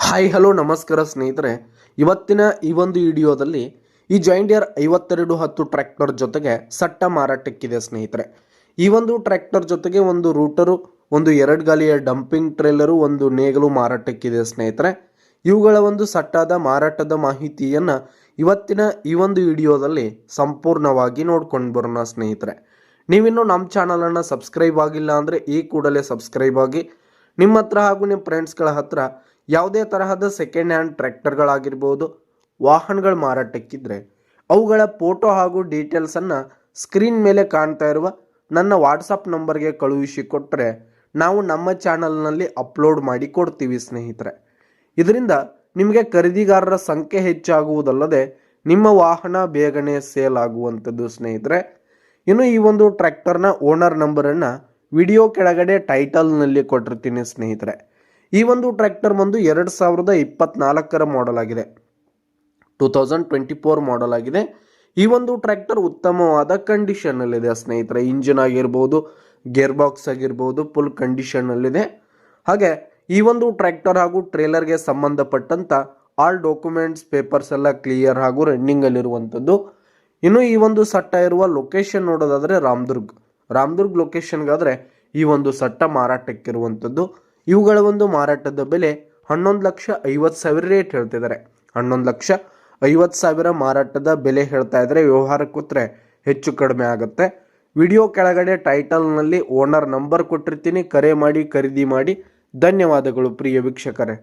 Hi hello ನಮಸ್ಕಾರ ಸ್ನೇಹಿತರೆ. ಇವತ್ತಿನ ಈ ಒಂದು ವಿಡಿಯೋದಲ್ಲಿ ಈ ಜಾಯಿಂಟ್ ಡಿಯರ್ 5210 ಟ್ರ್ಯಾಕ್ಟರ್ ಜೊತೆಗೆ ಸಟ್ಟ ಮಾರಾಟಕ್ಕಿದೆ ಸ್ನೇಹಿತರೆ. ಈ ಒಂದು ಟ್ರ್ಯಾಕ್ಟರ್ ಜೊತೆಗೆ ಒಂದು ರೂಟರು, ಒಂದು 2 ಗಾಲಿಯ ಡಂಪಿಂಗ್ ಟ್ರೇಲರು, ಒಂದು ನೇಗಲು ಮಾರಾಟಕ್ಕಿದೆ ಸ್ನೇಹಿತರೆ. ಇವುಗಳ ಒಂದು ಸಟ್ಟಾದ ಮಾರಾಟದ ಮಾಹಿತಿಯನ್ನು ಇವತ್ತಿನ ಈ ಒಂದು ವಿಡಿಯೋದಲ್ಲಿ ಸಂಪೂರ್ಣವಾಗಿ ನೋಡ್ಕೊಂಡು ಬರೋಣ ಸ್ನೇಹಿತರೆ. ನೀವಿನ್ನೂ ನಮ್ಮ ಚಾನಲನ್ನು ಸಬ್ಸ್ಕ್ರೈಬ್ ಆಗಿಲ್ಲ ಅಂದರೆ ಈ ಕೂಡಲೇ ಸಬ್ಸ್ಕ್ರೈಬ್ ಆಗಿ. ನಿಮ್ಮ ಹತ್ರ ಹಾಗೂ ನಿಮ್ಮ ಫ್ರೆಂಡ್ಸ್ಗಳ ಹತ್ರ ಯಾವುದೇ ತರಹದ ಸೆಕೆಂಡ್ ಹ್ಯಾಂಡ್ ಟ್ರ್ಯಾಕ್ಟರ್ಗಳಾಗಿರ್ಬೋದು, ವಾಹನಗಳ ಮಾರಾಟಕ್ಕಿದ್ರೆ ಅವುಗಳ ಫೋಟೋ ಹಾಗೂ ಡೀಟೇಲ್ಸನ್ನು ಸ್ಕ್ರೀನ್ ಮೇಲೆ ಕಾಣ್ತಾ ಇರುವ ನನ್ನ ವಾಟ್ಸಪ್ ನಂಬರ್ಗೆ ಕಳುಹಿಸಿ ಕೊಟ್ಟರೆ ನಾವು ನಮ್ಮ ಚಾನಲ್ನಲ್ಲಿ ಅಪ್ಲೋಡ್ ಮಾಡಿ ಕೊಡ್ತೀವಿ ಸ್ನೇಹಿತರೆ. ಇದರಿಂದ ನಿಮಗೆ ಖರೀದಿಗಾರರ ಸಂಖ್ಯೆ ಹೆಚ್ಚಾಗುವುದಲ್ಲದೆ ನಿಮ್ಮ ವಾಹನ ಬೇಗನೆ ಸೇಲ್ ಆಗುವಂಥದ್ದು ಸ್ನೇಹಿತರೆ. ಇನ್ನು ಈ ಒಂದು ಟ್ರ್ಯಾಕ್ಟರ್ನ ಓನರ್ ನಂಬರನ್ನು ವಿಡಿಯೋ ಕೆಳಗಡೆ ಟೈಟಲ್ನಲ್ಲಿ ಕೊಟ್ಟಿರ್ತೀನಿ ಸ್ನೇಹಿತರೆ. ಈ ಒಂದು ಟ್ರ್ಯಾಕ್ಟರ್ ಬಂದು 2024 ಮಾಡೆಲ್ ಆಗಿದೆ, 2024 ಮಾಡೆಲ್ ಆಗಿದೆ. ಈ ಒಂದು ಟ್ರ್ಯಾಕ್ಟರ್ ಉತ್ತಮವಾದ ಕಂಡೀಷನ್ನಲ್ಲಿದೆ ಸ್ನೇಹಿತರೆ. ಇಂಜಿನ್ ಆಗಿರ್ಬೋದು, ಗೇರ್ ಬಾಕ್ಸ್ ಆಗಿರ್ಬೋದು, ಫುಲ್ ಕಂಡೀಷನ್ನಲ್ಲಿದೆ. ಹಾಗೆ ಈ ಒಂದು ಟ್ರ್ಯಾಕ್ಟರ್ ಹಾಗೂ ಟ್ರೇಲರ್ಗೆ ಸಂಬಂಧಪಟ್ಟಂಥ ಆಲ್ ಡಾಕ್ಯುಮೆಂಟ್ಸ್ ಪೇಪರ್ಸ್ ಎಲ್ಲ ಕ್ಲಿಯರ್ ಹಾಗೂ ರನ್ನಿಂಗಲ್ಲಿರುವಂಥದ್ದು. ಇನ್ನು ಈ ಒಂದು ಸಟ್ಟ ಇರುವ ಲೊಕೇಶನ್ ನೋಡೋದಾದರೆ ರಾಮದುರ್ಗ್ ಲೊಕೇಶನ್ಗಾದರೆ ಈ ಒಂದು ಸಟ್ಟ ಮಾರಾಟಕ್ಕಿರುವಂಥದ್ದು. ಇವುಗಳ ಒಂದು ಮಾರಾಟದ ಬೆಲೆ 11,50,000 ರೇಟ್ ಹೇಳ್ತಿದ್ದಾರೆ. 11,50,000 ಮಾರಾಟದ ಬೆಲೆ ಹೇಳ್ತಾ ಇದ್ದಾರೆ. ವ್ಯವಹಾರಕ್ಕೆ ಕೂತ್ರೆ ಹೆಚ್ಚು ಕಡಿಮೆ ಆಗುತ್ತೆ. ವಿಡಿಯೋ ಕೆಳಗಡೆ ಟೈಟಲ್ನಲ್ಲಿ ಓನರ್ ನಂಬರ್ ಕೊಟ್ಟಿರ್ತೀನಿ, ಕರೆ ಮಾಡಿ ಖರೀದಿ ಮಾಡಿ. ಧನ್ಯವಾದಗಳು ಪ್ರಿಯ ವೀಕ್ಷಕರೇ.